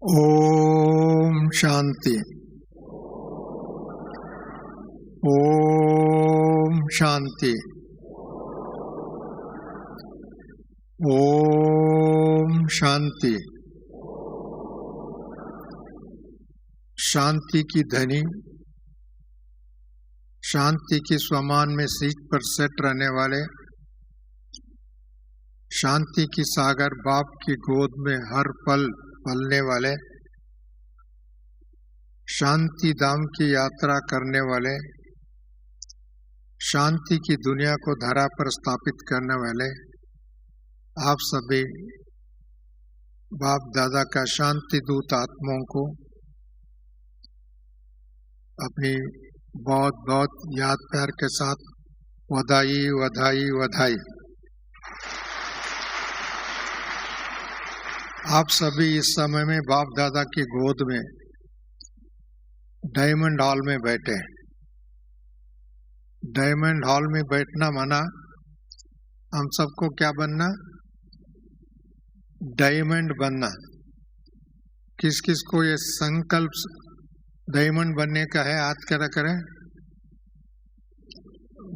ओम शांति। ओम शांति। ओम शांति। शांति की धनी, शांति की स्वमान में सीट पर सेट रहने वाले, शांति की सागर बाप की गोद में हर पल पलने वाले, शांति धाम की यात्रा करने वाले, शांति की दुनिया को धरा पर स्थापित करने वाले आप सभी बाप दादा का शांति दूत आत्माओं को अपनी बहुत बहुत याद प्यार के साथ बधाई बधाई बधाई। आप सभी इस समय में बाप दादा की गोद में डायमंड हॉल में बैठे। डायमंड हॉल में बैठना माना हम सबको क्या बनना? डायमंड बनना। किस किस को ये संकल्प डायमंड बनने का है? हाथ क्या करें।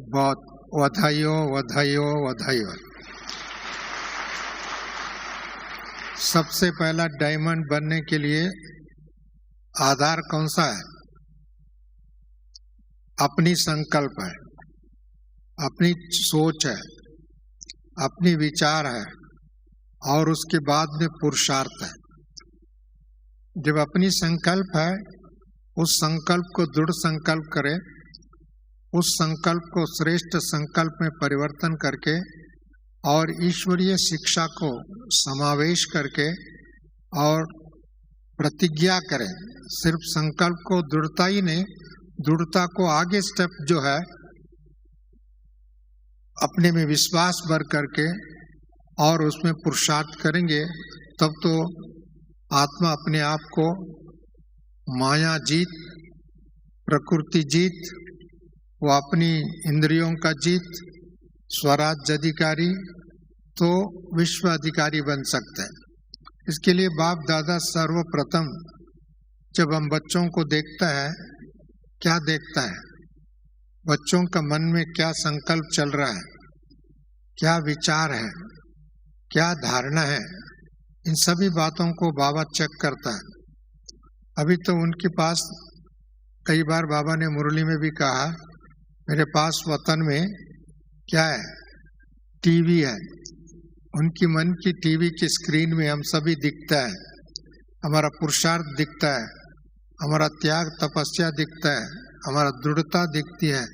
बहुत बधाइयों बधाइयों बधाइयों। सबसे पहला डायमंड बनने के लिए आधार कौन सा है? अपनी संकल्प है, अपनी सोच है, अपनी विचार है और उसके बाद में पुरुषार्थ है। जब अपनी संकल्प है, उस संकल्प को दृढ़ संकल्प करें, उस संकल्प को श्रेष्ठ संकल्प में परिवर्तन करके और ईश्वरीय शिक्षा को समावेश करके और प्रतिज्ञा करें। सिर्फ संकल्प को दृढ़ता ही नहीं, दृढ़ता को आगे स्टेप जो है अपने में विश्वास भर करके और उसमें पुरुषार्थ करेंगे, तब तो आत्मा अपने आप को माया जीत, प्रकृति जीत, वो अपनी इंद्रियों का जीत, स्वराज्य अधिकारी तो विश्व अधिकारी बन सकते हैं। इसके लिए बाप दादा सर्वप्रथम जब हम बच्चों को देखता है, क्या देखता है? बच्चों का मन में क्या संकल्प चल रहा है, क्या विचार है, क्या धारणा है, इन सभी बातों को बाबा चेक करता है। अभी तो उनके पास कई बार बाबा ने मुरली में भी कहा, मेरे पास वतन में क्या है? टीवी है। उनकी मन की टीवी की स्क्रीन में हम सभी दिखता है, हमारा पुरुषार्थ दिखता है, हमारा त्याग तपस्या दिखता है, हमारा दृढ़ता दिखती है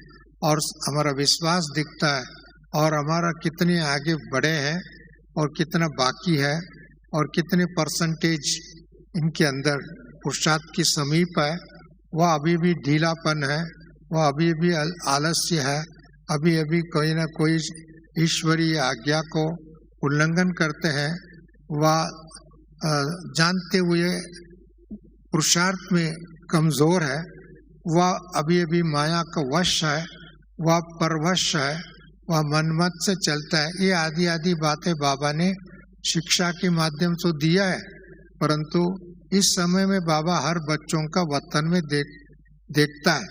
और हमारा विश्वास दिखता है और हमारा कितने आगे बढ़े हैं और कितना बाकी है और कितने परसेंटेज इनके अंदर पुरुषार्थ की समीप है। वह अभी भी ढीलापन है, वह अभी भी आलस्य है, अभी अभी कोई ना कोई ईश्वरीय आज्ञा को उल्लंघन करते हैं। वह जानते हुए पुरुषार्थ में कमजोर है, वह अभी अभी माया का वश है, वह परवश है, वह मनमत से चलता है। ये आदि आदि बातें बाबा ने शिक्षा के माध्यम से दिया है, परंतु इस समय में बाबा हर बच्चों का वतन में देखता है,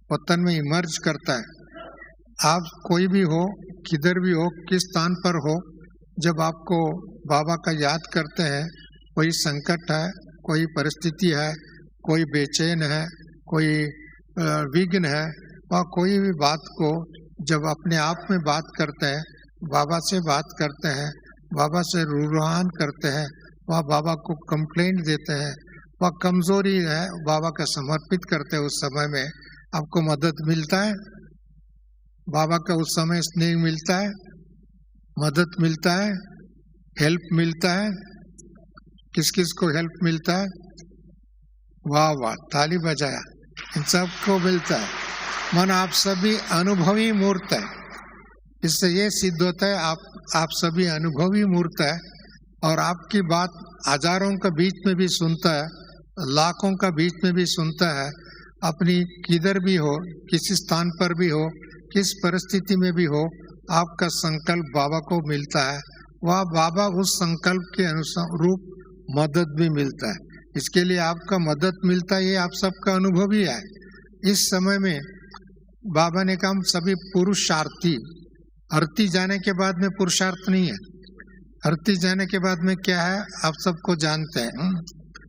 वतन में इमर्ज करता है। आप कोई भी हो, किधर भी हो, किस स्थान पर हो, जब आपको बाबा का याद करते हैं, कोई संकट है, कोई परिस्थिति है, कोई बेचैन है, कोई विघ्न है, और कोई भी बात को जब अपने आप में बात करते हैं, बाबा से बात करते हैं, बाबा से रूहान करते हैं, वह बाबा को कंप्लेंट देते हैं, वह कमजोरी है, बाबा का समर्पित करते हैं, उस समय में आपको मदद मिलता है। बाबा का उस समय स्नेह मिलता है, मदद मिलता है, हेल्प मिलता है। किस किस को हेल्प मिलता है? वाह वाह, ताली बजाया। इन सबको मिलता है। मन आप सभी अनुभवी मूर्त है। इससे ये सिद्ध होता है आप सभी अनुभवी मूर्त है और आपकी बात हजारों का बीच में भी सुनता है, लाखों का बीच में भी सुनता है। अपनी किधर भी हो, किसी स्थान पर भी हो, किस परिस्थिति में भी हो, आपका संकल्प बाबा को मिलता है। वह बाबा उस संकल्प के अनुरूप मदद भी मिलता है। इसके लिए आपका मदद मिलता है, ये आप सबका अनुभव ही है। इस समय में बाबा ने कहा हम सभी पुरुषार्थी, अर्थी जाने के बाद में पुरुषार्थ नहीं है, अर्थी जाने के बाद में क्या है आप सबको जानते हैं।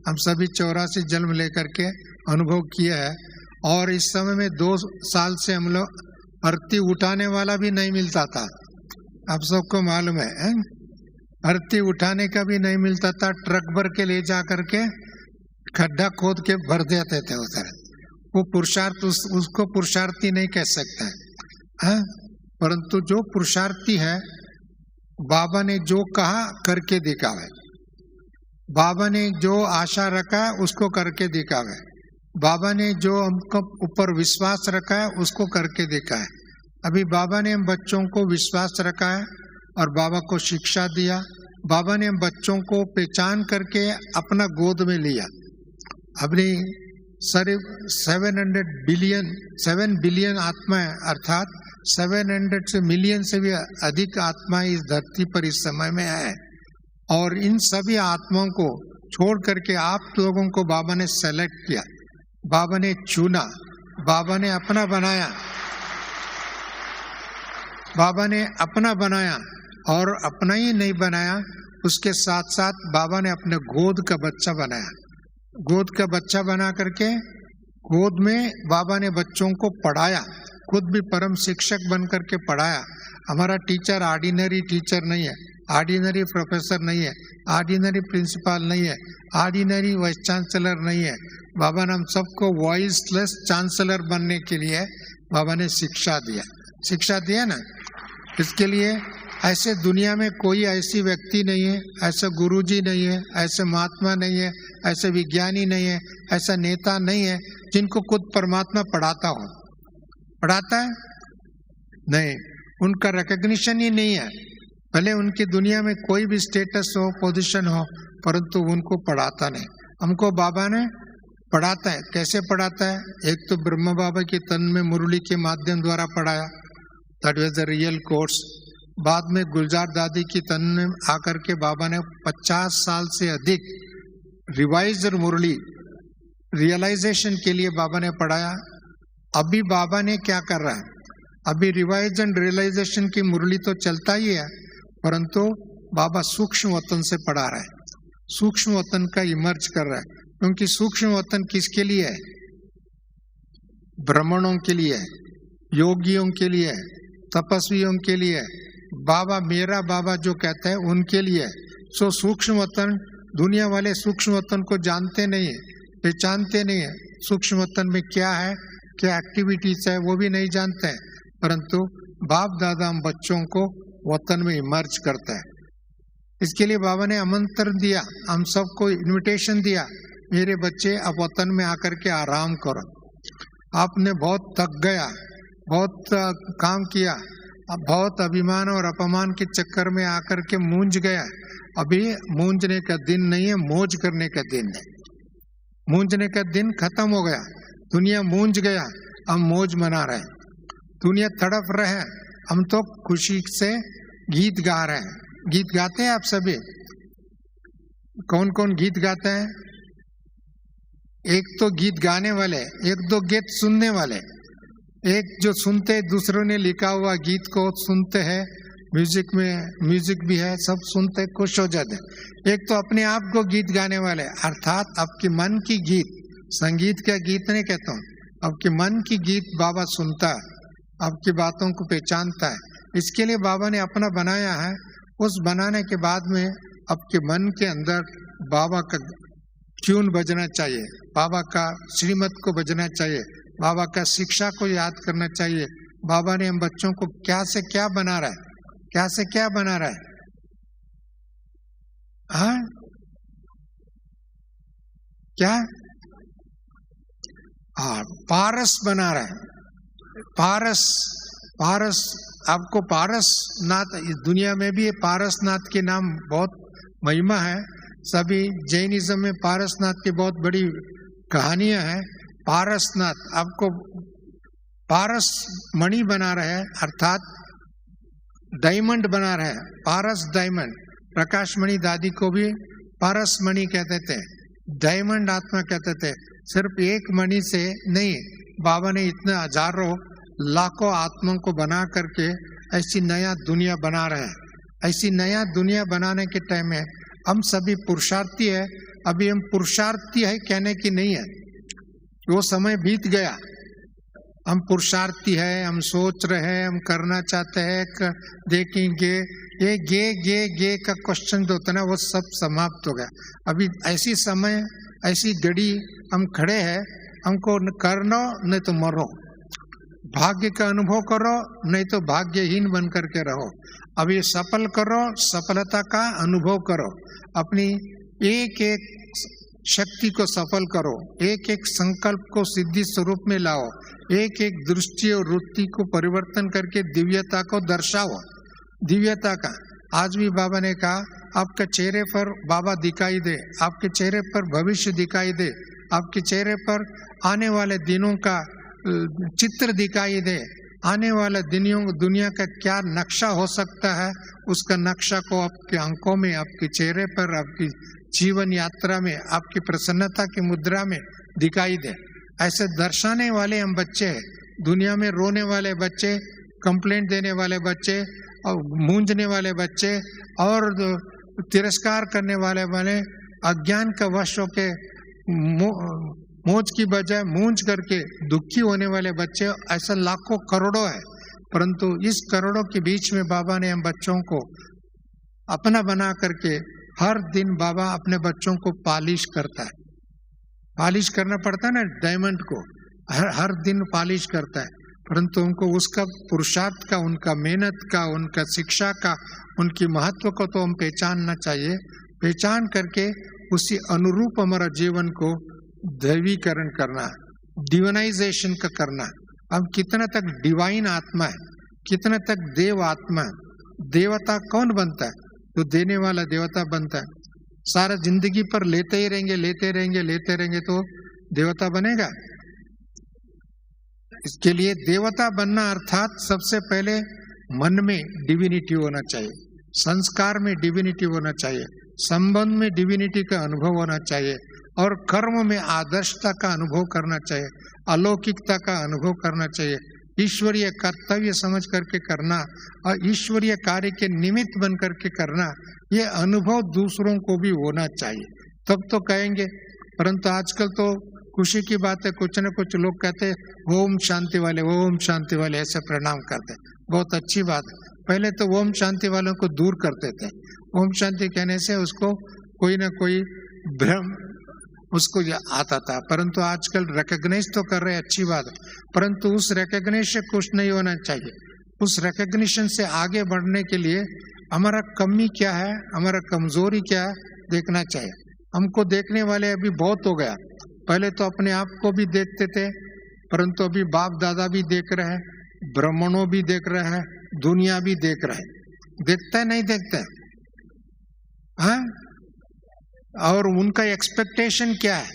हम सभी 84 जन्म लेकर के अनुभव किया है, और इस समय में 2 साल से हम लोग अर्थी उठाने वाला भी नहीं मिलता था, आप सबको मालूम है। अर्थी उठाने का भी नहीं मिलता था, ट्रक भर के ले जा करके खड्डा खोद के भर देते थे उधर। वो पुरुषार्थ उसको पुरुषार्थी नहीं कह सकते हैं, परंतु जो पुरुषार्थी है बाबा ने जो कहा करके दिखावे, बाबा ने जो आशा रखा है उसको करके दिखावे, बाबा ने जो हमको ऊपर विश्वास रखा है उसको करके दिखाए। अभी बाबा ने हम बच्चों को विश्वास रखा है और बाबा को शिक्षा दिया, बाबा ने हम बच्चों को पहचान करके अपना गोद में लिया। अपनी 7 बिलियन आत्माएं, अर्थात 700 मिलियन से भी अधिक आत्माएं इस धरती पर इस समय में है, और इन सभी आत्माओं को छोड़ करके आप लोगों को बाबा ने सेलेक्ट किया, बाबा ने चुना, बाबा ने अपना बनाया, बाबा ने अपना बनाया, और अपना ही नहीं बनाया, उसके साथ साथ बाबा ने अपने गोद का बच्चा बनाया। गोद का बच्चा बना करके गोद में बाबा ने बच्चों को पढ़ाया, खुद भी परम शिक्षक बन करके पढ़ाया। हमारा टीचर ऑर्डिनरी टीचर नहीं है, ऑर्डिनरी प्रोफेसर नहीं है, ऑर्डिनरी प्रिंसिपल नहीं है, ऑर्डिनरी वाइस चांसलर नहीं है। बाबा ने हम सबको वॉइसलेस चांसलर बनने के लिए बाबा ने शिक्षा दिया ना। इसके लिए ऐसे दुनिया में कोई ऐसी व्यक्ति नहीं है, ऐसा गुरुजी नहीं है, ऐसे महात्मा नहीं है, ऐसे विज्ञानी नहीं है, ऐसा नेता नहीं है जिनको खुद परमात्मा पढ़ाता है नहीं, उनका रिकग्निशन ही नहीं है। भले उनकी दुनिया में कोई भी स्टेटस हो, पोजीशन हो, परंतु उनको पढ़ाता नहीं। हमको बाबा ने पढ़ाता है। कैसे पढ़ाता है? एक तो ब्रह्म बाबा की तन में मुरली के माध्यम द्वारा पढ़ाया, that was the real course. बाद में गुलजार दादी की तन में आकर के बाबा ने 50 साल से अधिक रिवाइज्ड मुरली रियलाइजेशन के लिए बाबा ने पढ़ाया। अभी बाबा ने क्या कर रहा है? अभी रिवाइज एंड रियलाइजेशन की मुरली तो चलता ही है, परंतु बाबा सूक्ष्म वतन से पढ़ा रहा है, सूक्ष्म वतन का इमर्ज कर रहा है। क्योंकि सूक्ष्म वतन किसके लिए है? ब्राह्मणों के लिए है, योगियों के लिए है, तपस्वियों के लिए है। बाबा मेरा बाबा जो कहते हैं उनके लिए। सो सूक्ष्म वतन, दुनिया वाले सूक्ष्म वतन को जानते नहीं है, पहचानते नहीं है। सूक्ष्म वतन में क्या है, क्या एक्टिविटीज है, वो भी नहीं जानते हैं। परंतु बाप दादा हम बच्चों को वतन में इमर्ज करता है। इसके लिए बाबा ने आमंत्रण दिया, हम सबको इनविटेशन दिया, मेरे बच्चे अब वतन में आकर के आराम करो। आपने बहुत थक गया, बहुत काम किया, अब बहुत अभिमान और अपमान के चक्कर में आकर के मूंझ गया। अभी मूंझने का दिन नहीं है, मौज करने का दिन है। मूंझने का दिन खत्म हो गया, दुनिया मूंझ गया, हम मौज मना रहे हैं। दुनिया तड़प रहे हैं, हम तो खुशी से गीत गा रहे हैं। गीत गाते हैं आप सभी? कौन कौन गीत गाते हैं? एक तो गीत गाने वाले, एक दो गीत सुनने वाले। एक जो सुनते, दूसरों ने लिखा हुआ गीत को सुनते हैं, म्यूजिक में म्यूजिक भी है, सब सुनते खुश हो जाते। एक तो अपने आप को गीत गाने वाले, अर्थात आपके मन की गीत, संगीत का गीत नहीं कहता हूँ, आपके मन की गीत बाबा सुनता है, आपकी बातों को पहचानता है। इसके लिए बाबा ने अपना बनाया है। उस बनाने के बाद में आपके मन के अंदर बाबा का ट्यून बजना चाहिए, बाबा का श्रीमत को बजना चाहिए, बाबा का शिक्षा को याद करना चाहिए। बाबा ने हम बच्चों को क्या से क्या बना रहा है, क्या से क्या बना रहा है? हाँ क्या? हाँ, पारस बना रहा है। पारस, पारस आपको पारसनाथ, इस दुनिया में भी पारसनाथ के नाम बहुत महिमा है। सभी जैनिज्म में पारसनाथ की बहुत बड़ी कहानियां हैं। पारसनाथ आपको पारस मणि बना रहे हैं, अर्थात डायमंड बना रहे हैं, पारस डायमंड। प्रकाश मणि दादी को भी पारस मणि कहते थे। डायमंड आत्मा कहते थे। सिर्फ एक मणि से नहीं, बाबा ने इतने हजारों लाखों आत्माओं को बना करके ऐसी नया दुनिया बना रहे हैं। ऐसी नया दुनिया बनाने के टाइम में हम सभी पुरुषार्थी है। अभी हम पुरुषार्थी है कहने की नहीं है, वो समय बीत गया। हम पुरुषार्थी है, हम सोच रहे हैं, हम करना चाहते हैं, देखेंगे। ये गे का क्वेश्चन जो होता है ना, वो सब समाप्त हो गया। अभी ऐसी समय, ऐसी घड़ी हम खड़े हैं, हमको करना नहीं तो मरो, भाग्य का अनुभव करो नहीं तो भाग्यहीन बन करके रहो। अभी सफल करो, सफलता का अनुभव करो, अपनी एक एक शक्ति को सफल करो, एक एक संकल्प को सिद्धि स्वरूप में लाओ, एक एक दृष्टि और वृत्ति को परिवर्तन करके दिव्यता को दर्शाओ। दिव्यता का आज भी बाबा ने कहा, आपके चेहरे पर बाबा दिखाई दे, आपके चेहरे पर भविष्य दिखाई दे, आपके चेहरे पर आने वाले दिनों का चित्र दिखाई दे, आने वाले दुनिया का क्या नक्शा हो सकता है, उसका नक्शा को आपके आंखों में, आपके चेहरे पर, आपकी जीवन यात्रा में, आपकी प्रसन्नता की मुद्रा में दिखाई दे। ऐसे दर्शाने वाले हम बच्चे हैं। दुनिया में रोने वाले बच्चे, कंप्लेंट देने वाले बच्चे और मूंझने वाले बच्चे और तिरस्कार करने वाले अज्ञान का वश होके मौज की बजाय मूंझ करके दुखी होने वाले बच्चे, ऐसा लाखों करोड़ों है। परंतु इस करोड़ों के बीच में बाबा ने हम बच्चों को अपना बना करके हर दिन बाबा अपने बच्चों को पॉलिश करता है। पॉलिश करना पड़ता है ना डायमंड को, हर दिन पॉलिश करता है। परंतु उनको उसका पुरुषार्थ का, उनका मेहनत का, उनका शिक्षा का, उनकी महत्व को तो हम पहचानना चाहिए। पहचान करके उसी अनुरूप हमारा जीवन को दैवीकरण करना, डिवाइनाइजेशन का करना। अब कितना तक डिवाइन आत्मा है, कितना तक देव आत्मा है। देवता कौन बनता है? तो देने वाला देवता बनता है। सारा जिंदगी पर लेते ही रहेंगे, लेते रहेंगे, लेते रहेंगे तो देवता बनेगा? इसके लिए देवता बनना अर्थात सबसे पहले मन में डिविनिटी होना चाहिए, संस्कार में डिविनिटी होना चाहिए, संबंध में डिविनिटी का अनुभव होना चाहिए और कर्म में आदर्शता का अनुभव करना चाहिए, अलौकिकता का अनुभव करना चाहिए, ईश्वरीय कर्तव्य समझ करके करना और ईश्वरीय कार्य के निमित्त बन करके करना, ये अनुभव दूसरों को भी होना चाहिए, तब तो कहेंगे। परंतु आजकल तो खुशी की बात है, कुछ न कुछ लोग कहते हैं ओम शांति वाले, ओम शांति वाले, ऐसे प्रणाम करते। बहुत अच्छी बात है। पहले तो ओम शांति वालों को दूर करते थे। ओम शांति कहने से उसको कोई ना कोई भ्रम उसको आता था, परंतु आजकल रिकॉग्नाइज तो कर रहे, अच्छी बात है। परंतु उस रिकॉग्निशन से खुश नहीं होना चाहिए। उस रिकॉग्निशन से आगे बढ़ने के लिए हमारा कमी क्या है, हमारा कमजोरी क्या है, देखना चाहिए। हमको देखने वाले अभी बहुत हो गया। पहले तो अपने आप को भी देखते थे, परंतु अभी बाप दादा भी देख रहे हैं, ब्राह्मणों भी देख रहे हैं, दुनिया भी देख रहे है। देखता है नहीं देखता है? हाँ? और उनका एक्सपेक्टेशन क्या है,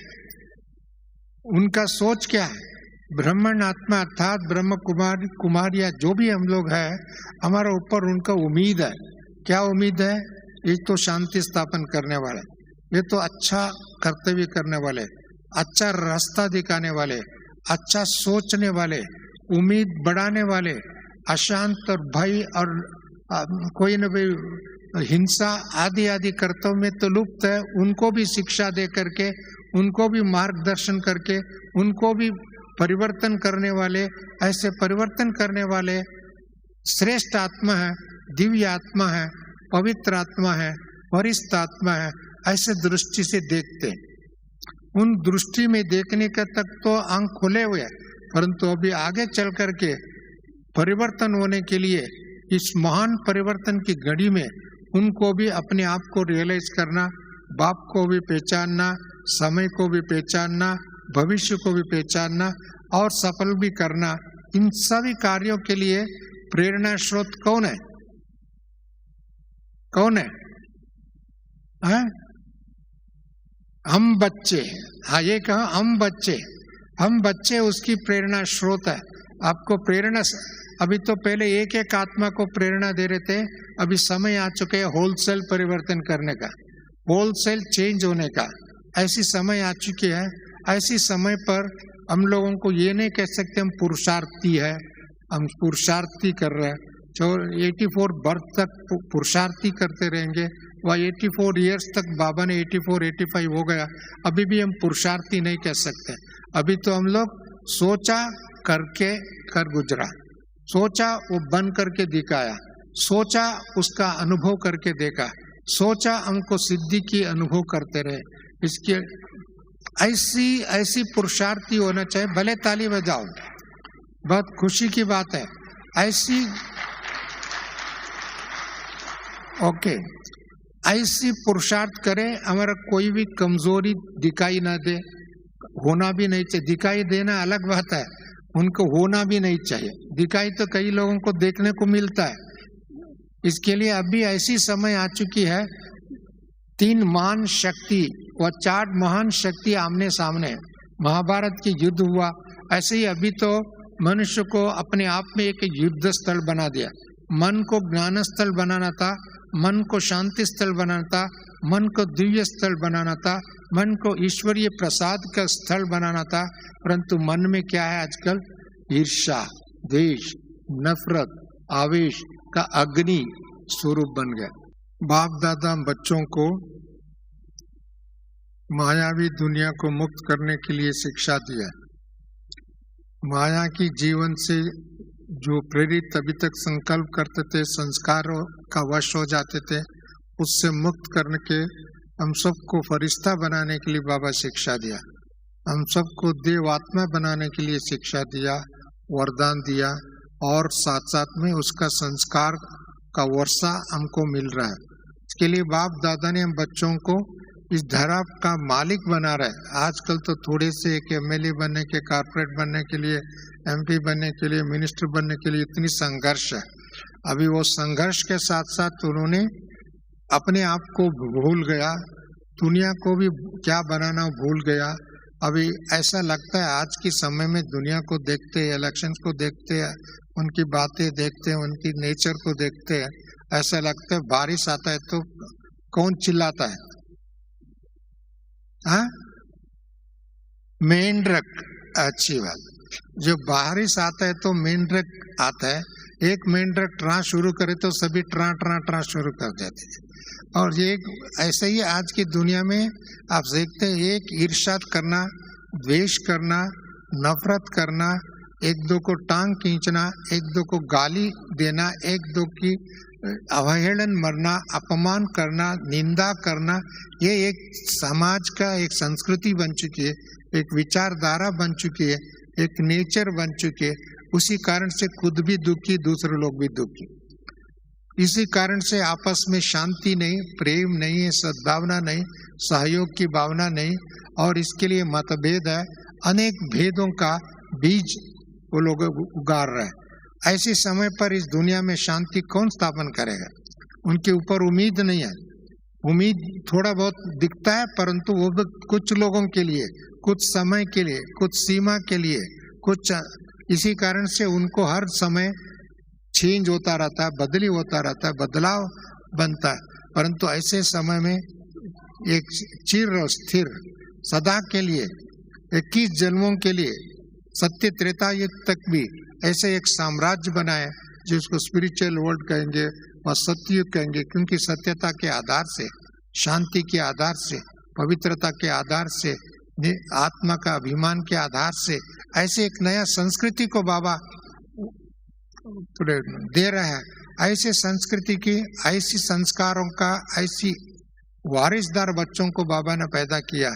उनका सोच क्या है? ब्राह्मण आत्मा अर्थात ब्रह्म कुमारिया जो भी हम लोग है, हमारे ऊपर उनका उम्मीद है। क्या उम्मीद है? ये तो शांति स्थापन करने वाले, ये तो अच्छा कर्तव्य करने वाले, अच्छा रास्ता दिखाने वाले, अच्छा सोचने वाले, उम्मीद बढ़ाने वाले, अशांत और भय और कोई न कोई हिंसा आदि आदि कर्तव्य में तो लुप्त है, उनको भी शिक्षा दे करके, उनको भी मार्गदर्शन करके, उनको भी परिवर्तन करने वाले, ऐसे परिवर्तन करने वाले श्रेष्ठ आत्मा है, दिव्य आत्मा है, पवित्र आत्मा है, वरिष्ठ आत्मा है, ऐसे दृष्टि से देखते। उन दृष्टि में देखने का तक तो आंख खुले हुए हैं, परंतु अभी आगे चल करके परिवर्तन होने के लिए इस महान परिवर्तन की घड़ी में उनको भी अपने आप को रियलाइज करना, बाप को भी पहचानना, समय को भी पहचानना, भविष्य को भी पहचानना और सफल भी करना, इन सभी कार्यों के लिए प्रेरणा स्रोत कौन है? कौन है? हाँ? हम बच्चे। हाँ, ये कहा हम बच्चे उसकी प्रेरणा स्रोत है। आपको प्रेरणा अभी तो पहले एक एक आत्मा को प्रेरणा दे रहे थे, अभी समय आ चुके हैं होलसेल परिवर्तन करने का, होलसेल चेंज होने का। ऐसी समय आ चुकी है। ऐसी समय पर हम लोगों को ये नहीं कह सकते हम पुरुषार्थी है, हम पुरुषार्थी कर रहे हैं। जो 84 बर्थ तक पुरुषार्थी करते रहेंगे, वह 84 ईयर्स तक बाबा ने 84-85 हो गया, अभी भी हम पुरुषार्थी नहीं कह सकते। अभी तो हम लोग सोचा करके कर गुजरा, सोचा वो बन करके दिखाया, सोचा उसका अनुभव करके देखा, सोचा हमको सिद्धि की अनुभव करते रहे। इसके ऐसी पुरुषार्थी होना चाहिए। भले ताली बजाओ, बहुत खुशी की बात है। ऐसी ऐसी पुरुषार्थ करे, हमारा कोई भी कमजोरी दिखाई ना दे, होना भी नहीं चाहिए। दिखाई देना अलग बात है, उनको होना भी नहीं चाहिए। दिखाई तो कई लोगों को देखने को मिलता है। इसके लिए अभी ऐसी समय आ चुकी है, 3 महान शक्ति व 4 महान शक्ति आमने सामने। महाभारत की युद्ध हुआ, ऐसे ही अभी तो मनुष्य को अपने आप में एक युद्ध स्थल बना दिया। मन को ज्ञान स्थल बनाना था, मन को शांति स्थल बनाना था, मन को दिव्य स्थल बनाना था, मन को ईश्वरीय प्रसाद का स्थल बनाना था। परंतु मन में क्या है आजकल? ईर्ष्या, द्वेष, नफरत, आवेश का अग्नि स्वरूप बन गया। बाप दादा बच्चों को मायावी दुनिया को मुक्त करने के लिए शिक्षा दिया। माया की जीवन से जो प्रेरित अभी तक संकल्प करते थे, संस्कारों का वश हो जाते थे, उससे मुक्त करने के हम सबको फरिश्ता बनाने के लिए बाबा शिक्षा दिया। हम सबको देवात्मा बनाने के लिए शिक्षा दिया, वरदान दिया, और साथ साथ में उसका संस्कार का वर्षा हमको मिल रहा है। इसके लिए बाप दादा ने हम बच्चों को इस धरा का मालिक बना रहा है। आजकल तो थोड़े से एक एमएलए बनने के, कारपोरेट बनने के लिए, एमपी बनने के लिए, मिनिस्टर बनने के लिए इतनी संघर्ष है। अभी वो संघर्ष के साथ साथ उन्होंने अपने आप को भूल गया, दुनिया को भी क्या बनाना भूल गया। अभी ऐसा लगता है आज के समय में दुनिया को देखते हैं, इलेक्शन को देखते हैं, उनकी बातें देखते हैं, उनकी नेचर को देखते हैं, ऐसा लगता है बारिश आता है तो कौन चिल्लाता है? हाँ, मेंढक। अच्छी बात, जो बारिश आता है तो मेंढक आता है। एक मेंढक ट्रा शुरू करे तो सभी ट्रा ट्रा ट्रा शुरू कर देते हैं। और ये ऐसे ही आज की दुनिया में आप देखते हैं, एक ईर्ष्या करना, द्वेष करना, नफरत करना, एक दो को टांग खींचना, एक दो को गाली देना, एक दो की अवहेलन मरना, अपमान करना, निंदा करना, ये एक समाज का एक संस्कृति बन चुकी है, एक विचारधारा बन चुकी है, एक नेचर बन चुकी है। उसी कारण से खुद भी दुखी, दूसरे लोग भी दुखी। इसी कारण से आपस में शांति नहीं, प्रेम नहीं है, सद्भावना नहीं, सहयोग की भावना नहीं, और इसके लिए मतभेद है। अनेक भेदों का बीज वो लोग उगा रहे हैं। ऐसे समय पर इस दुनिया में शांति कौन स्थापन करेगा? उनके ऊपर उम्मीद नहीं है। उम्मीद थोड़ा बहुत दिखता है, परंतु वो भी कुछ लोगों के लिए, कुछ समय के लिए, कुछ सीमा के लिए, कुछ। इसी कारण से उनको हर समय चेंज होता रहता है, बदली होता रहता है, बदलाव बनता है। परंतु ऐसे समय में एक चिर और स्थिर सदा के लिए 21 जन्मों के लिए सत्य त्रेता युग तक भी ऐसे एक साम्राज्य बनाए, जिसको स्पिरिचुअल वर्ल्ड कहेंगे और सत्ययुग कहेंगे। क्योंकि सत्यता के आधार से, शांति के आधार से, पवित्रता के आधार से, आत्मा का अभिमान के आधार से ऐसे एक नया संस्कृति को बाबा दे रहा है। ऐसे संस्कृति की, ऐसी संस्कारों का, ऐसी वारिसदार बच्चों को बाबा ने पैदा किया।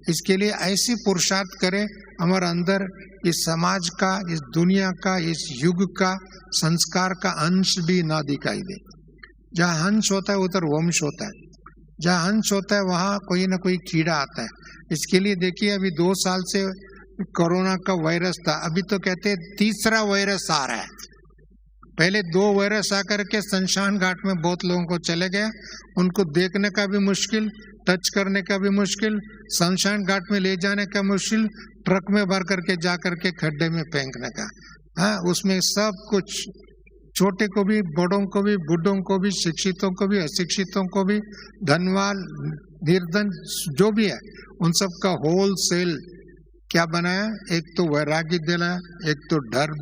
इसके लिए ऐसी पुरुषार्थ करें, हमारे अंदर इस समाज का, इस दुनिया का, इस युग का संस्कार का अंश भी ना दिखाई दे। जहाँ हंस होता है उधर वंश होता है, जहाँ हंस होता है वहाँ कोई ना कोई कीड़ा आता है। इसके लिए देखिए, अभी 2 साल से कोरोना का वायरस था, अभी तो कहते हैं तीसरा वायरस आ रहा है। पहले 2 वायरस आकर के शमशान घाट में बहुत लोगों को चले गए, उनको देखने का भी मुश्किल, टच करने का भी मुश्किल, शमशान घाट में ले जाने का मुश्किल, ट्रक में भर करके जा करके खड्डे में फेंकने का। हाँ, उसमें सब कुछ छोटे को भी, बड़ों को भी, बूढ़ों को भी, शिक्षितों को भी, अशिक्षितों को भी, धनवान निर्धन जो भी है उन सब का होल सेल क्या बनाया? एक तो वैराग्य दिलाया, एक तो डर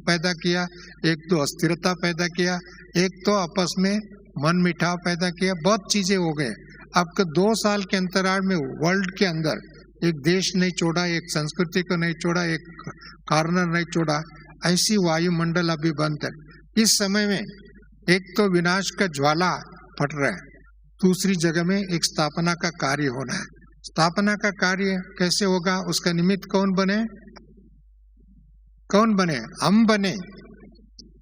पैदा किया, एक तो अस्थिरता पैदा किया, एक तो आपस में मन मिठाव पैदा किया। बहुत चीजें हो गए। आपके 2 साल के अंतराल में वर्ल्ड के अंदर एक देश नहीं छोड़ा, एक संस्कृति को नहीं छोड़ा, एक कॉर्नर नहीं छोड़ा। ऐसी वायुमंडल अभी बंद है। इस समय में एक तो विनाश का ज्वाला फट रहा है, दूसरी जगह में एक स्थापना का कार्य होना है। स्थापना का कार्य कैसे होगा? उसका निमित्त कौन बने? कौन बने? हम बने।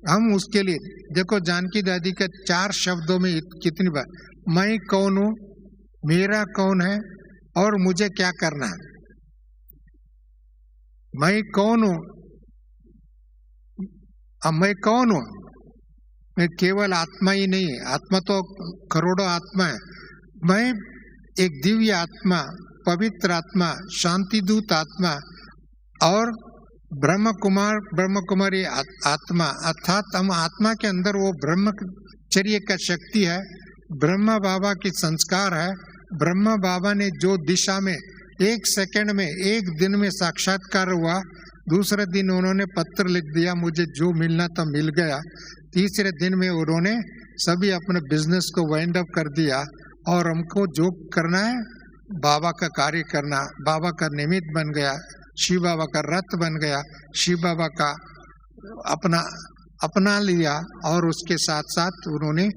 हम उसके लिए देखो, जानकी दादी का 4 शब्दों में कितनी बार, मैं कौन हूं, मेरा कौन है और मुझे क्या करना है। मैं कौन हूं? अब मैं कौन हूं? मैं केवल आत्मा ही नहीं है, आत्मा तो करोड़ों आत्मा है। मैं एक दिव्य आत्मा, पवित्र आत्मा, शांति दूत आत्मा और ब्रह्म कुमार ब्रह्म कुमारी आत्मा, अर्थात हम आत्मा के अंदर वो ब्रह्मचर्य का शक्ति है, ब्रह्मा बाबा की संस्कार है। ब्रह्मा बाबा ने जो दिशा में 1 सेकंड में 1 दिन में साक्षात्कार हुआ, दूसरे दिन उन्होंने पत्र लिख दिया, मुझे जो मिलना था मिल गया। तीसरे दिन में उन्होंने सभी अपने बिजनेस को वाइंड अप कर दिया और हमको जो करना है बाबा का कार्य करना, बाबा का निमित्त बन गया, शिव बाबा का रथ बन गया, शिव बाबा का अपना लिया और उसके साथ साथ उन्होंने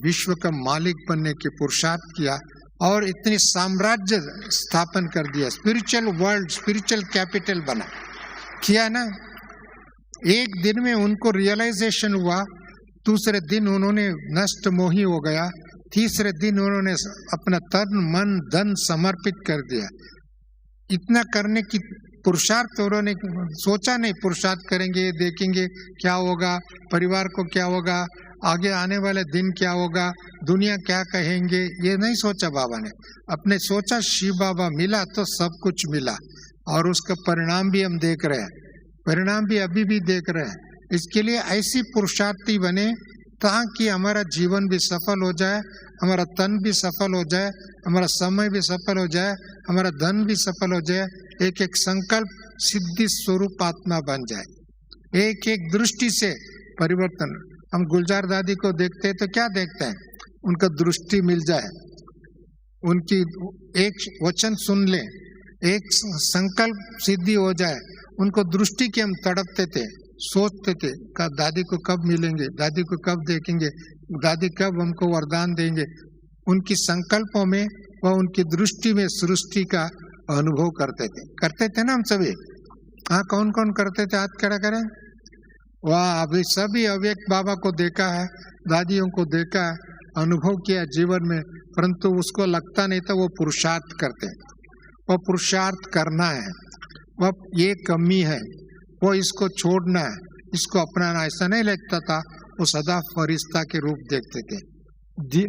विश्व का मालिक बनने की पुरुषार्थ किया और इतनी साम्राज्य स्थापन कर दिया। स्पिरिचुअल वर्ल्ड, स्पिरिचुअल कैपिटल बना किया ना। 1 दिन में उनको रियलाइजेशन हुआ, दूसरे दिन उन्होंने नष्ट मोही हो गया, तीसरे दिन उन्होंने अपना तन मन धन समर्पित कर दिया। इतना करने की पुरुषार्थ उन्होंने सोचा नहीं, पुरुषार्थ करेंगे, देखेंगे क्या होगा, परिवार को क्या होगा, आगे आने वाले दिन क्या होगा, दुनिया क्या कहेंगे, ये नहीं सोचा बाबा ने। अपने सोचा शिव बाबा मिला तो सब कुछ मिला और उसका परिणाम भी हम देख रहे हैं, परिणाम भी अभी भी देख रहे हैं। इसके लिए ऐसी पुरुषार्थी बने ताकि हमारा जीवन भी सफल हो जाए, हमारा तन भी सफल हो जाए, हमारा समय भी सफल हो जाए, हमारा धन भी सफल हो जाए, एक एक संकल्प सिद्धि स्वरूप आत्मा बन जाए। एक एक दृष्टि से परिवर्तन। हम गुलजार दादी को देखते हैं तो क्या देखते हैं? उनका दृष्टि मिल जाए, उनकी एक वचन सुन ले, एक संकल्प सिद्धि हो जाए। उनको दृष्टि की हम तड़पते थे, सोचते थे का दादी को कब मिलेंगे, दादी को कब देखेंगे, दादी कब हमको वरदान देंगे। उनकी संकल्पों में व उनकी दृष्टि में सृष्टि का अनुभव करते थे ना हम सभी। हाँ, कौन कौन करते थे? हाथ खड़ा करें। वाह, अभी सभी अव्यक्त बाबा को देखा है, दादियों को देखा है, अनुभव किया जीवन में, परंतु उसको लगता नहीं था वो पुरुषार्थ करते। वो पुरुषार्थ करना है, वह ये कमी है, वो इसको छोड़ना है, इसको अपनाना, ऐसा नहीं लगता था। वो सदा फरिश्ता के रूप देखते थे,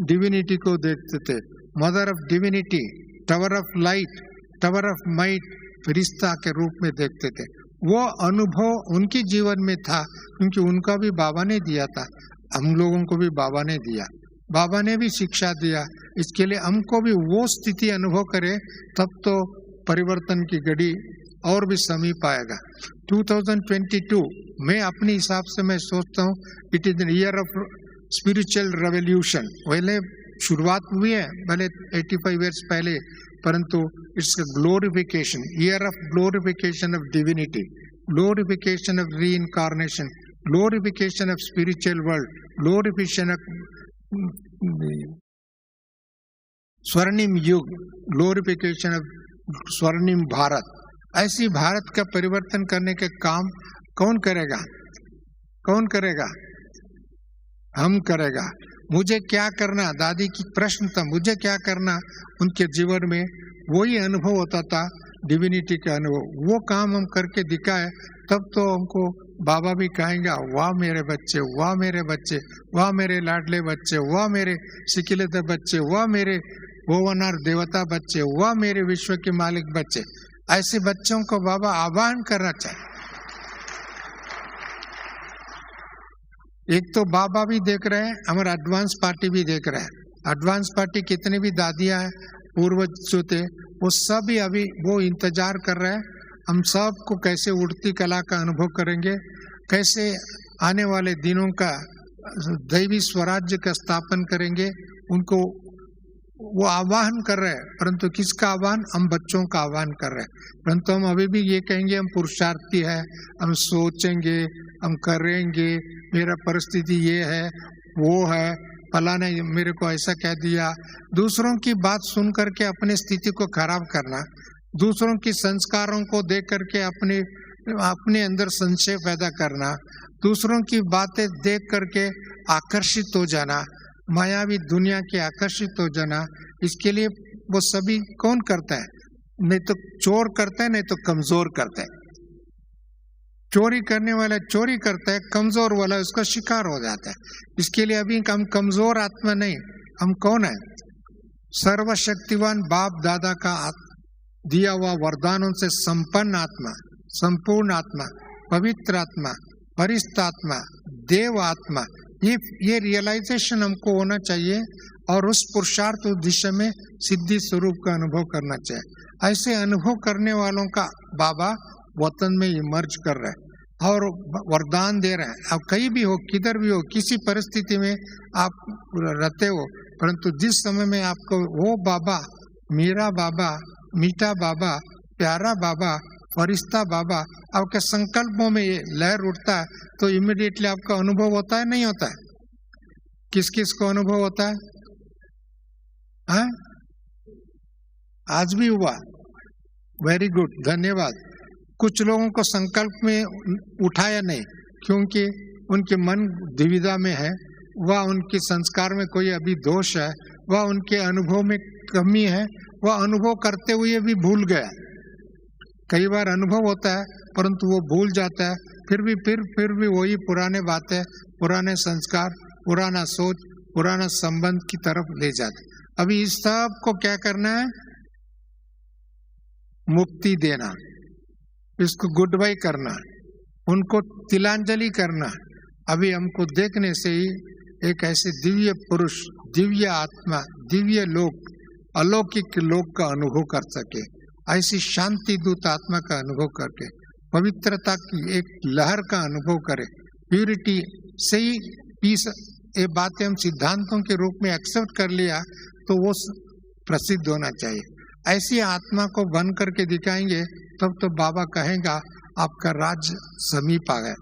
डिविनिटी को देखते थे, mother of divinity, tower of light, tower of might, फरिश्ता के रूप में देखते थे। वो अनुभव उनके जीवन में था क्योंकि उनका भी बाबा ने दिया था, हम लोगों को भी बाबा ने दिया, बाबा ने भी शिक्षा दिया। इसके लिए हमको भी वो स्थिति अनुभव करे, तब तो परिवर्तन की घड़ी और भी समीप आएगा। 2022 मैं अपने हिसाब से मैं सोचता हूँ it is the year of spiritual revolution. पहले शुरुआत हुई है भले 85 ईयर्स पहले, परंतु it's glorification, year of glorification of divinity, glorification of reincarnation, glorification of spiritual world, glorification of स्वर्णिम युग, ग्लोरिफिकेशन ऑफ स्वर्णिम भारत। ऐसी भारत का परिवर्तन करने के काम कौन करेगा? कौन करेगा? हम करेगा। मुझे क्या करना, दादी की प्रश्न था, मुझे क्या करना। उनके जीवन में वही अनुभव होता था, डिविनिटी का अनुभव। वो काम हम करके दिखाए तब तो हमको बाबा भी कहेंगे वाह मेरे बच्चे, वाह मेरे बच्चे, वाह मेरे लाडले बच्चे, वाह मेरे सिकिलते बच्चे, वाह मेरे भुवनार देवता बच्चे, वाह मेरे विश्व के मालिक बच्चे। ऐसे बच्चों को बाबा आह्वान करना चाहिए। एक तो बाबा भी देख रहे हैं, हमारा एडवांस पार्टी भी देख रहे हैं। एडवांस पार्टी कितने भी दादियां हैं, पूर्वज जो थे, वो सब ही अभी वो इंतजार कर रहे हैं हम सबको कैसे उड़ती कला का अनुभव करेंगे, कैसे आने वाले दिनों का दैवी स्वराज्य का स्थापन करेंगे। उनको वो आह्वान कर रहे हैं, परंतु किसका आह्वान? हम बच्चों का आह्वान कर रहे हैं। परंतु हम अभी भी ये कहेंगे हम पुरुषार्थी है, हम सोचेंगे, हम करेंगे, मेरा परिस्थिति ये है, वो है, फलाना मेरे को ऐसा कह दिया। दूसरों की बात सुन करके अपनी स्थिति को खराब करना, दूसरों की संस्कारों को देख करके अपने अंदर संशय पैदा करना, दूसरों की बातें देख करके आकर्षित हो जाना, मायावी दुनिया के आकर्षित हो जाना, इसके लिए वो सभी कौन करता है? नहीं तो चोर करता है, नहीं तो कमजोर करता है। चोरी करने वाला चोरी करता है, कमजोर वाला उसका शिकार हो जाता है। इसके लिए अभी हम कमजोर आत्मा नहीं, हम कौन है? सर्वशक्तिवान बाप दादा का दिया हुआ वरदानों से संपन्न आत्मा, संपूर्ण आत्मा, पवित्र आत्मा, परिष्ठ आत्मा, देव आत्मा। ये रियलाइजेशन हमको होना चाहिए और उस पुरुषार्थ दिशा में सिद्धि स्वरूप का अनुभव करना चाहिए। ऐसे अनुभव करने वालों का बाबा वतन में इमर्ज कर रहे हैं और वरदान दे रहे हैं। अब कहीं भी हो, किधर भी हो, किसी परिस्थिति में आप रहते हो, परंतु जिस समय में आपको वो बाबा, मेरा बाबा, मीठा बाबा, प्यारा बाबा, फरिश्ता बाबा आपके संकल्पों में ये लहर उठता है, तो इमीडिएटली आपका अनुभव होता है, नहीं होता है? किस किस को अनुभव होता है? हाँ, आज भी हुआ, वेरी गुड, धन्यवाद। कुछ लोगों को संकल्प में उठाया नहीं, क्योंकि उनके मन दुविधा में है, वह उनके संस्कार में कोई अभी दोष है, वह उनके अनुभव में कमी है, वह अनुभव करते हुए भी भूल गया। कई बार अनुभव होता है परंतु वो भूल जाता है, फिर भी वही पुराने बातें, पुराने संस्कार, पुराना सोच, पुराना संबंध की तरफ ले जाते। अभी इस सब को क्या करना है? मुक्ति देना, इसको गुड बाय करना, उनको तिलांजलि करना। अभी हमको देखने से ही एक ऐसे दिव्य पुरुष, दिव्य आत्मा, दिव्य लोक, अलौकिक लोक का अनुभव कर सके, ऐसी शांति दूत आत्मा का अनुभव करके पवित्रता की एक लहर का अनुभव करे, प्यूरिटी से ही पीस। ये बातें हम सिद्धांतों के रूप में एक्सेप्ट कर लिया तो वो प्रसिद्ध होना चाहिए। ऐसी आत्मा को बन करके दिखाएंगे तब तो बाबा कहेगा आपका राज्य समीप आ गया।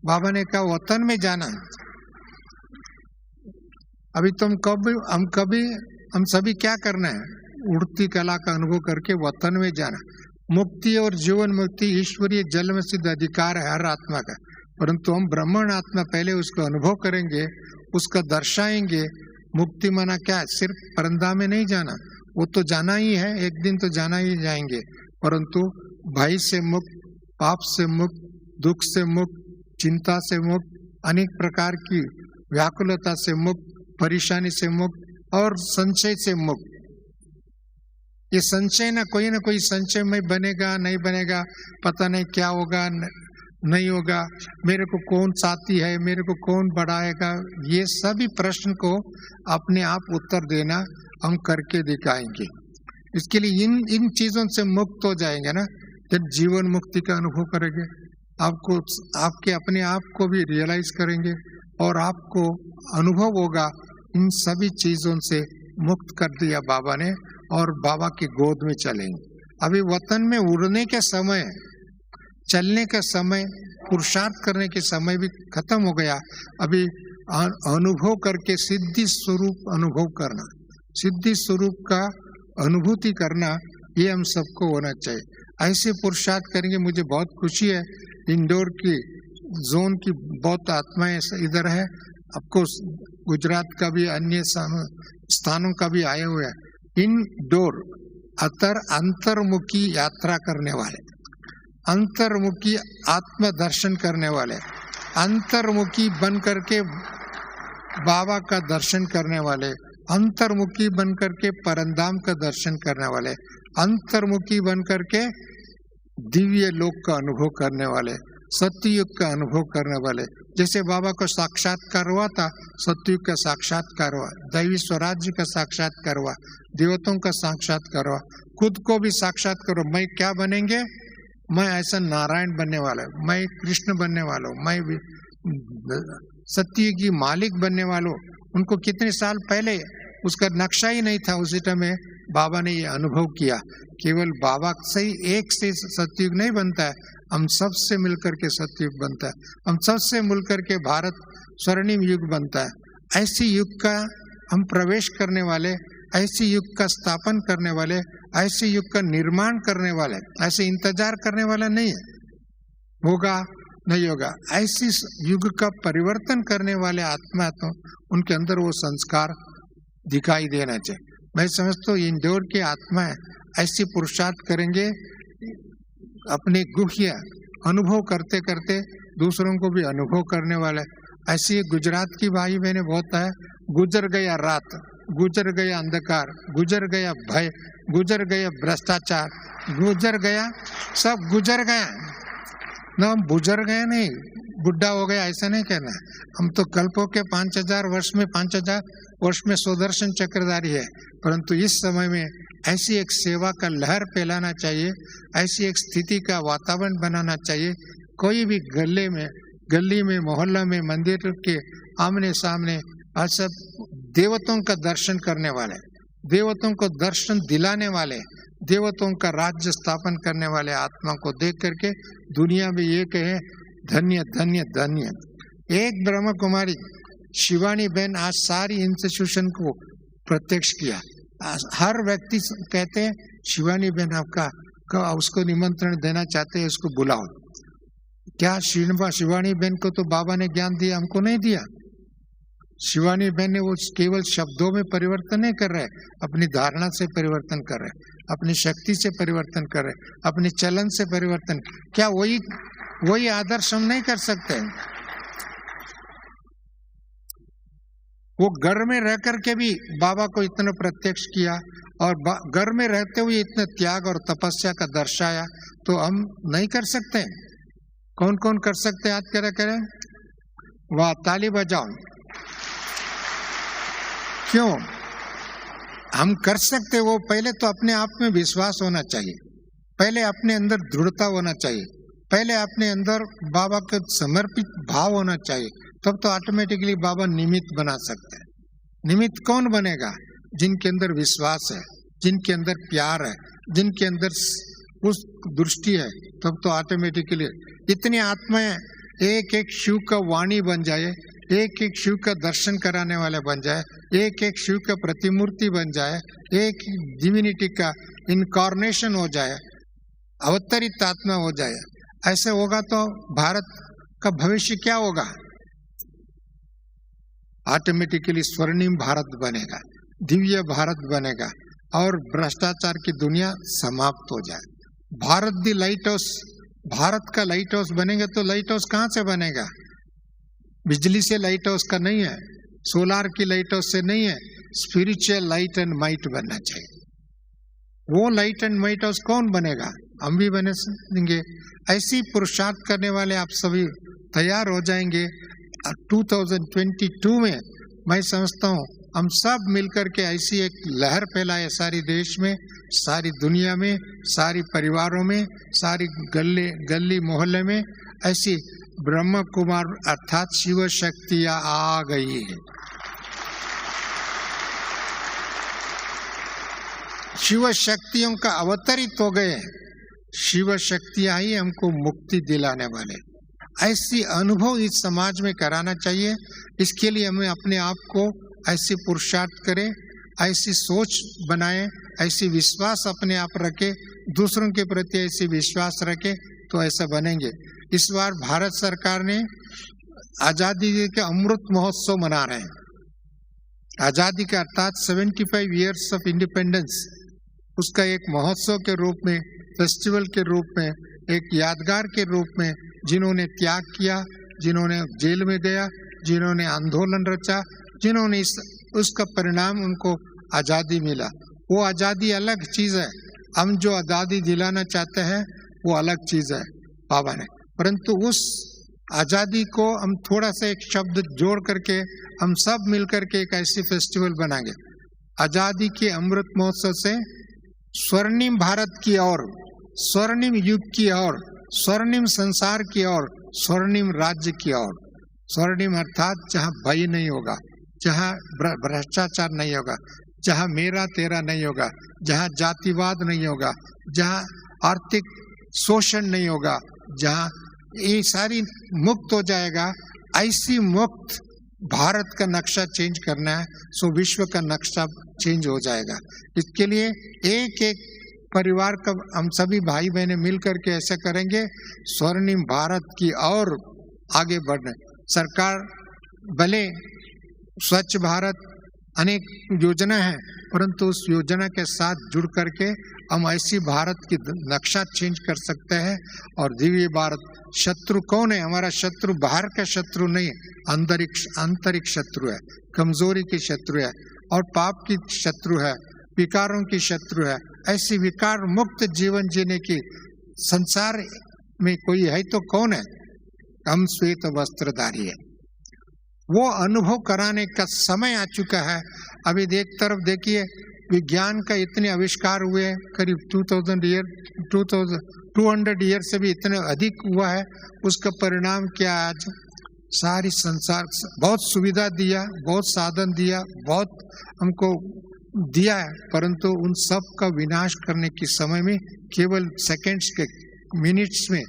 बाबा ने कहा वतन में जाना। अभी हम सभी क्या करना है? उड़ती कला का अनुभव करके वतन में जाना। मुक्ति और जीवन मुक्ति ईश्वरीय जन्म सिद्ध अधिकार है हर आत्मा का, परंतु हम ब्राह्मण आत्मा पहले उसको अनुभव करेंगे, उसका दर्शाएंगे। मुक्ति माना क्या है? सिर्फ परंदा में नहीं जाना, वो तो जाना ही है, एक दिन तो जाना ही जाएंगे, परंतु भय से मुक्त, पाप से मुक्त, दुख से मुक्त, चिंता से मुक्त, अनेक प्रकार की व्याकुलता से मुक्त, परेशानी से मुक्त और संशय से मुक्त। ये संशय ना कोई संशय में बनेगा नहीं बनेगा, पता नहीं क्या होगा नहीं होगा, मेरे को कौन साथी है, मेरे को कौन बढ़ाएगा, ये सभी प्रश्न को अपने आप उत्तर देना हम करके दिखाएंगे। इसके लिए इन चीजों से मुक्त हो जाएंगे ना, जब जीवन मुक्ति का अनुभव करेंगे, आपके अपने आप को भी रियलाइज करेंगे और आपको अनुभव होगा इन सभी चीजों से मुक्त कर दिया बाबा ने और बाबा की गोद में चलेंगे। अभी वतन में उड़ने के समय, चलने का समय, पुरुषार्थ करने के समय भी खत्म हो गया। अभी अनुभव करके सिद्धि स्वरूप अनुभव करना, सिद्धि स्वरूप का अनुभूति करना, ये हम सबको होना चाहिए। ऐसे पुरुषार्थ करेंगे। मुझे बहुत खुशी है, इंदौर की जोन की बहुत आत्माएं इधर है, आपको गुजरात का भी अन्य स्थानों का भी आए हुए हैं। इंदौर अंतर्मुखी यात्रा करने वाले, अंतर्मुखी आत्म दर्शन करने वाले, अंतर्मुखी बन करके बाबा का दर्शन करने वाले, अंतर्मुखी बन करके परंधाम का दर्शन करने वाले, अंतर्मुखी बन करके दिव्य लोक का अनुभव करने वाले, सत्ययुग का अनुभव करने वाले। जैसे बाबा को साक्षात्कार हुआ था, सत्ययुग का साक्षात्कार हुआ, दैवी स्वराज्य का साक्षात्कार हुआ, देवताओं का साक्षात्कार हुआ। खुद को भी साक्षात करो, मैं क्या बनेंगे, मैं ऐसा नारायण बनने वाला हूँ, मैं कृष्ण बनने वाला हूँ, मैं सत्य की मालिक बनने वाला हूँ। उनको कितने साल पहले उसका नक्शा ही नहीं था, उसी टाइम बाबा ने ये अनुभव किया। केवल बाबा से ही एक से सत्युग नहीं बनता है, हम सब से मिलकर के सत्युग बनता है, हम सब से मिलकर के भारत स्वर्णिम युग बनता है। ऐसी युग का हम प्रवेश करने वाले, ऐसी युग का स्थापन करने वाले, ऐसे युग का निर्माण करने वाले, ऐसे इंतजार करने वाला नहीं है, होगा नहीं होगा। ऐसी युग का परिवर्तन करने वाले आत्मा तो उनके अंदर वो संस्कार दिखाई देना चाहिए। मैं समझता हूँ इंदौर की आत्मा है, ऐसी पुरुषार्थ करेंगे, अपने गुह्य अनुभव करते करते दूसरों को भी अनुभव करने वाले। ऐसी गुजरात की भाई बहने बहुत है, गुजर गया रात, गुजर गया अंधकार, गुजर गया भय, गुजर गया भ्रष्टाचार, गुजर गया सब गुजर गया ना, हम गुजर गए नहीं, बुढ़ा हो गया ऐसा नहीं कहना। हम तो कल्पों के 5000 वर्ष में 5000 वर्ष में सुदर्शन चक्रधारी है, परंतु इस समय में ऐसी एक सेवा का लहर फैलाना चाहिए, ऐसी एक स्थिति का वातावरण बनाना चाहिए। कोई भी गली में मोहल्ला में मंदिर के आमने सामने ऐसा देवताओं का दर्शन करने वाले, देवताओं को दर्शन दिलाने वाले, देवताओं का राज्य स्थापन करने वाले आत्मा को देख करके दुनिया में ये कहे धन्य धन्य धन्य। एक ब्रह्म कुमारी शिवानी बहन आज सारी इंस्टीट्यूशन को प्रत्यक्ष किया। हर व्यक्ति कहते हैं शिवानी बहन आपका उसको निमंत्रण देना चाहते हैं, उसको बुलाओ। क्या शिवानी बहन को तो बाबा ने ज्ञान दिया, हमको नहीं दिया। शिवानी बहन ने वो केवल शब्दों में परिवर्तन नहीं कर रहे, अपनी धारणा से परिवर्तन कर रहे, अपनी शक्ति से परिवर्तन कर रहे, अपने चलन से परिवर्तन। क्या वही आदर्श हम नहीं कर सकते? वो घर में रह करके भी बाबा को इतना प्रत्यक्ष किया और घर में रहते हुए इतना त्याग और तपस्या का दर्शाया, तो हम नहीं कर सकते? कौन कौन कर सकते? याद करें वाह, ताली बजाओ। क्यों हम कर सकते? वो पहले तो अपने आप में विश्वास होना चाहिए, पहले अपने अंदर दृढ़ता होना चाहिए, पहले अपने अंदर बाबा के समर्पित भाव होना चाहिए, तब तो ऑटोमेटिकली बाबा निमित्त बना सकते हैं। निमित्त कौन बनेगा? जिनके अंदर विश्वास है, जिनके अंदर प्यार है, जिनके अंदर उस दृष्टि है, तब तो ऑटोमेटिकली इतनी आत्माएं एक एक शिव का वाणी बन जाए, एक एक शिव का दर्शन कराने वाले बन जाए, एक एक शिव का प्रतिमूर्ति बन जाए, एक डिविनिटी का इनकारनेशन हो जाए, अवतरित आत्मा हो जाए। ऐसे होगा तो भारत का भविष्य क्या होगा? ऑटोमेटिकली स्वर्णिम भारत बनेगा, दिव्य भारत बनेगा और भ्रष्टाचार की दुनिया समाप्त हो जाए। भारत दी लाइट हाउस, भारत का लाइट हाउस बनेगा। तो लाइट हाउस कहाँ से बनेगा? बिजली से लाइट हाउस का नहीं है, सोलार की लाइट हाउस से नहीं है, स्पिरिचुअल लाइट एंड माइट बनना चाहिए। वो लाइट एंड माइट हाउस कौन बनेगा? हम भी बनेंगे। ऐसी पुरुषार्थ करने वाले आप सभी तैयार हो जाएंगे। 2022 में मैं समझता हूँ हम सब मिलकर के ऐसी एक लहर फैलाए सारी देश में, सारी दुनिया में, सारी परिवारों में, सारी गली मोहल्ले में ऐसी ब्रह्म कुमार अर्थात शिव शक्तियां आ गई है। शिव शक्तियों का अवतरित हो गए। शिव शक्तियां ही हमको मुक्ति दिलाने वाले। ऐसी अनुभव इस समाज में कराना चाहिए। इसके लिए हमें अपने आप को ऐसी पुरुषार्थ करें, ऐसी सोच बनाएं, ऐसी विश्वास अपने आप रखें, दूसरों के प्रति ऐसी विश्वास रखें, तो ऐसा बनेंगे। इस बार भारत सरकार ने आजादी के अमृत महोत्सव मना रहे हैं। आजादी का अर्थात 75 इयर्स ऑफ इंडिपेंडेंस, उसका एक महोत्सव के रूप में, फेस्टिवल के रूप में, एक यादगार के रूप में, जिन्होंने त्याग किया, जिन्होंने जेल में गया, जिन्होंने आंदोलन रचा, जिन्होंने उसका परिणाम उनको आजादी मिला। वो आजादी अलग चीज है, हम जो आजादी दिलाना चाहते हैं वो अलग चीज है बाबा ने। परंतु उस आजादी को हम थोड़ा सा एक शब्द जोड़ करके हम सब मिलकर के एक ऐसी फेस्टिवल बनाएंगे, आजादी के अमृत महोत्सव से स्वर्णिम भारत की ओर, स्वर्णिम युग की ओर, स्वर्णिम संसार की ओर, स्वर्णिम राज्य की ओर। स्वर्णिम अर्थात जहाँ भय नहीं होगा, जहाँ भ्रष्टाचार नहीं होगा, जहाँ मेरा तेरा नहीं होगा, जहाँ जातिवाद नहीं होगा, जहाँ आर्थिक शोषण नहीं होगा, जहाँ ये सारी मुक्त हो जाएगा। ऐसी मुक्त भारत का नक्शा चेंज करना है, सो विश्व का नक्शा चेंज हो जाएगा। इसके लिए एक एक परिवार का हम सभी भाई बहनें मिल करके ऐसा करेंगे, स्वर्णिम भारत की और आगे बढ़ने। सरकार भले स्वच्छ भारत अनेक योजना है, परंतु उस योजना के साथ जुड़ करके हम ऐसी भारत की नक्शा चेंज कर सकते हैं। और दिव्य भारत, शत्रु कौन है? हमारा शत्रु बाहर का शत्रु नहीं, आंतरिक शत्रु है, कमजोरी की शत्रु है और पाप की शत्रु है, विकारों की शत्रु है। ऐसी विकार मुक्त जीवन जीने की संसार में कोई है तो कौन है? हम श्वेत वस्त्रधारी है। वो अनुभव कराने का समय आ चुका है। अभी एक तरफ देखिए, विज्ञान का इतने आविष्कार हुए, करीब 200 ईयर से भी इतने अधिक हुआ है। उसका परिणाम क्या? आज सारी संसार बहुत सुविधा दिया, बहुत साधन दिया, बहुत हमको दिया है, परंतु उन सब का विनाश करने के समय में केवल सेकंड्स के, मिनट्स में,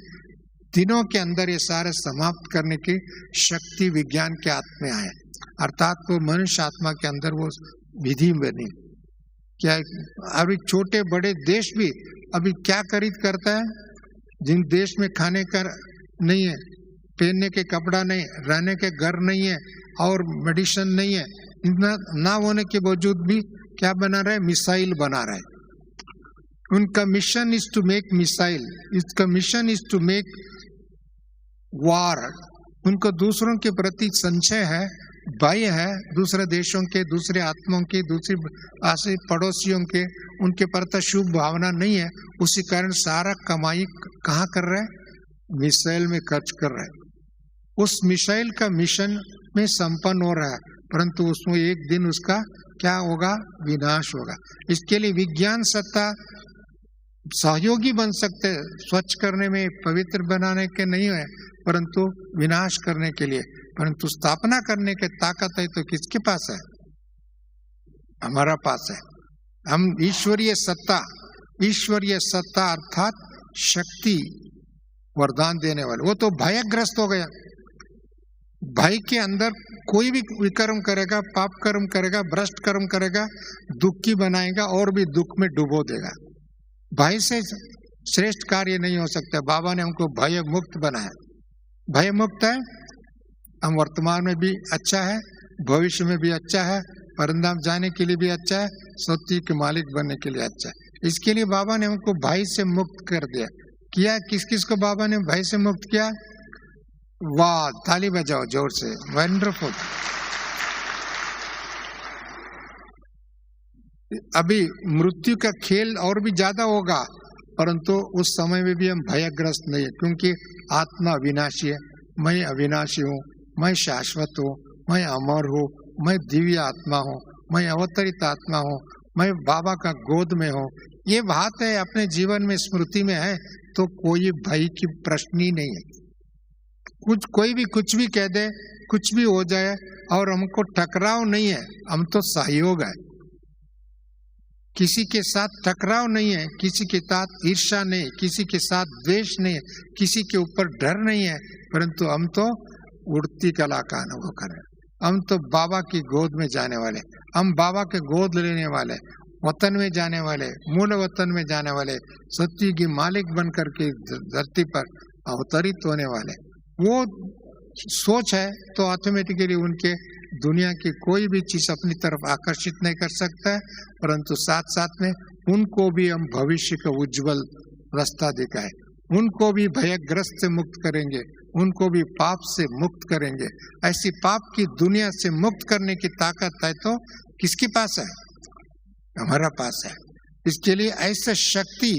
दिनों के अंदर ये सारे समाप्त करने की शक्ति विज्ञान के हाथ में आए। अर्थात वो मनुष्य आत्मा के अंदर वो विधि बनी। क्या अभी छोटे बड़े देश भी अभी क्या खरीद करता है? जिन देश में खाने का नहीं है, पहनने के कपड़ा नहीं, रहने के घर नहीं है और मेडिसिन नहीं है, इतना ना होने के बावजूद भी क्या बना रहा है? मिसाइल बना रहा है। उनका mission is to make missile, इसका mission is to make war. उनको दूसरों के प्रति संशय है, भय है, दूसरे देशों के, दूसरे आत्माओं के, दूसरे आसे पड़ोसियों के, उनके प्रति शुभ भावना नहीं है। उसी कारण सारा कमाई कहाँ कर रहा है? मिसाइल में खर्च कर रहा है। उस मिसाइल का मिशन में संपन्न हो रहा है, परंतु उसमें एक दिन उसका क्या होगा? विनाश होगा। इसके लिए विज्ञान सत्ता सहयोगी बन सकते हैं, स्वच्छ करने में, पवित्र बनाने के नहीं है, परंतु विनाश करने के लिए। परंतु स्थापना करने की ताकत है तो किसके पास है? हमारा पास है। हम ईश्वरीय सत्ता अर्थात शक्ति वरदान देने वाले, वो तो भयग्रस्त हो गया। भय के अंदर कोई भी विकर्म करेगा, पाप कर्म करेगा, भ्रष्ट कर्म करेगा, दुखी बनाएगा और भी दुख में डुबो देगा। भय से श्रेष्ठ कार्य नहीं हो सकता। बाबा ने हमको भय मुक्त बनाया। भय मुक्त है, हम वर्तमान में भी अच्छा है, भविष्य में भी अच्छा है, परमधाम जाने के लिए भी अच्छा है, सत्य के मालिक बनने के लिए अच्छा है। इसके लिए बाबा ने हमको भय से मुक्त कर दिया। किया किस किस को बाबा ने भय से मुक्त किया? वाह, ताली बजाओ जोर से, वंडरफुल। अभी मृत्यु का खेल और भी ज्यादा होगा, परंतु उस समय में भी हम भयग्रस्त नहीं है, क्योंकि आत्मा अविनाशी है। मैं अविनाशी हूँ, मैं शाश्वत हूँ, मैं अमर हूँ, मैं दिव्य आत्मा हूँ, मैं अवतरित आत्मा हूँ, मैं बाबा का गोद में हूँ। ये बात है अपने जीवन में स्मृति में है तो कोई भय की प्रश्न ही नहीं है। कोई भी कुछ भी कह दे, कुछ भी हो जाए, और हमको टकराव नहीं है, हम तो सहयोग है। किसी के साथ टकराव नहीं है, किसी के साथ ईर्ष्या नहीं, किसी के साथ द्वेष नहीं है, किसी के ऊपर डर नहीं है, परंतु हम तो उड़ती कला का अनुभव करें। हम तो बाबा की गोद में जाने वाले, हम बाबा के गोद लेने वाले, वतन में जाने वाले, मूल वतन में जाने वाले, सत्य की मालिक बनकर के धरती पर अवतरित होने वाले। वो सोच है तो ऑटोमेटिकली उनके दुनिया की कोई भी चीज अपनी तरफ आकर्षित नहीं कर सकता है, परंतु साथ साथ में उनको भी हम भविष्य का उज्जवल रास्ता दिखाए, उनको भी भयग्रस्त से मुक्त करेंगे, उनको भी पाप से मुक्त करेंगे। ऐसी पाप की दुनिया से मुक्त करने की ताकत है तो किसके पास है? हमारा पास है। इसके लिए ऐसा शक्ति,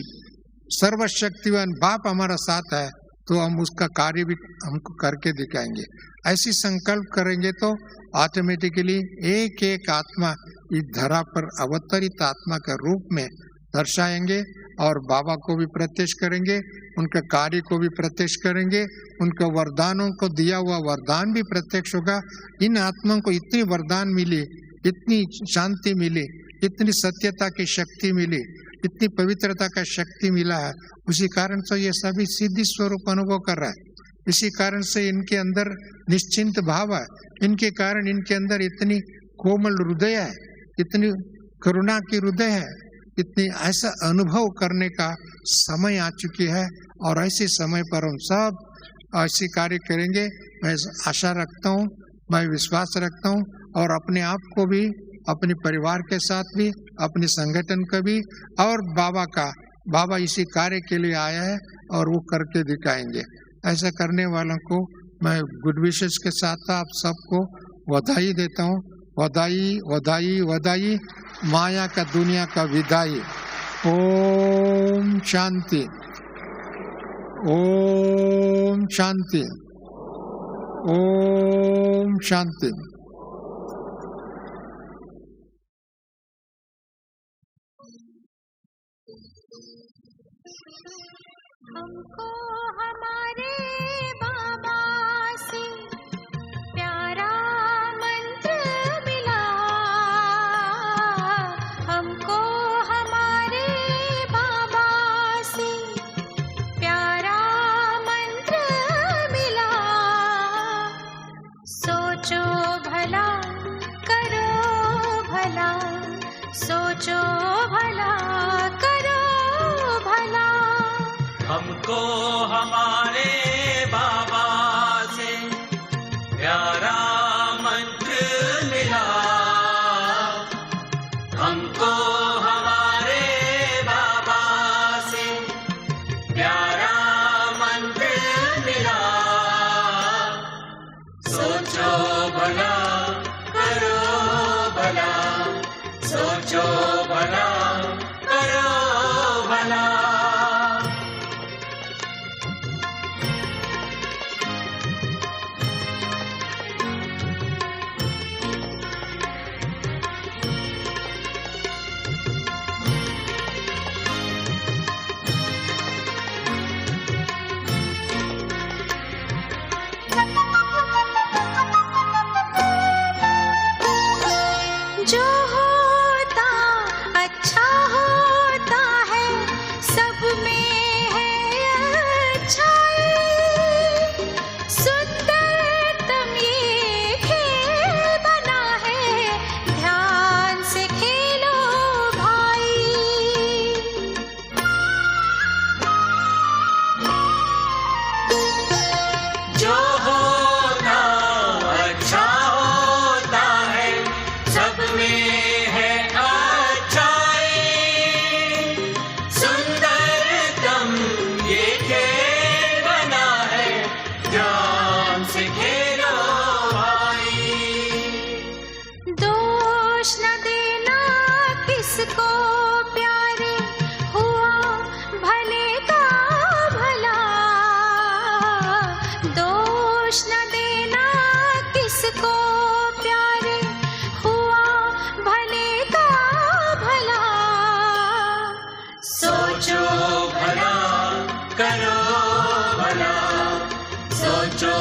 सर्वशक्तिवान बाप हमारा साथ है, तो हम उसका कार्य भी हमको करके दिखाएंगे। ऐसी संकल्प करेंगे तो ऑटोमेटिकली एक एक आत्मा इस धरा पर अवतरित आत्मा के रूप में दर्शाएंगे और बाबा को भी प्रत्यक्ष करेंगे, उनके कार्य को भी प्रत्यक्ष करेंगे, उनके वरदानों को दिया हुआ वरदान भी प्रत्यक्ष होगा। इन आत्माओं को इतनी वरदान मिली, इतनी शांति मिली, इतनी सत्यता की शक्ति मिली, इतनी पवित्रता का शक्ति मिला है, उसी कारण से ये सभी सिद्धि स्वरूप अनुभव कर रहा है। इसी कारण से इनके अंदर निश्चिंत भाव है, इनके कारण इनके अंदर इतनी कोमल हृदय है, इतनी करुणा की हृदय है, इतनी ऐसा अनुभव करने का समय आ चुकी है। और ऐसे समय पर हम सब ऐसे कार्य करेंगे, मैं आशा रखता हूँ, मैं विश्वास रखता हूँ। और अपने आप को भी, अपने परिवार के साथ भी, अपने संगठन का भी, और बाबा इसी कार्य के लिए आया है और वो करके दिखाएंगे। ऐसा करने वालों को मैं गुड विशेष के साथ आप सबको बधाई देता हूँ। बधाई बधाई बधाई, माया का दुनिया का विदाई। ओम शांति, ओम शांति, ओम शांति। हमको हमारे बाबा से प्यारा मंत्र मिला, हमको हमारे बाबा से प्यारा मंत्र मिला। सोचो भला करो भला, सोचो भला करो भला। हमको हमारे बाबा से प्यारा मंत्र मिला, हमको हमारे बाबा से प्यारा मंत्र मिला। सोचो भला करो भला, सोचो भला करो भला। जो होता अच्छा होता है, सब में है अच्छाई। सुंदरतम ये खेल बना है, ध्यान से खेलो भाई। जो होता अच्छा होता है, सब में है अच्छाई। सुंदरतम ये खेल बना है, ध्यान से खेलो भाई। दोष न देना किसको प्यारे, हुआ भले का भला। दोष न देना किसको प्यारे, हुआ भले का भला। सोचो भला करो भला, सोचो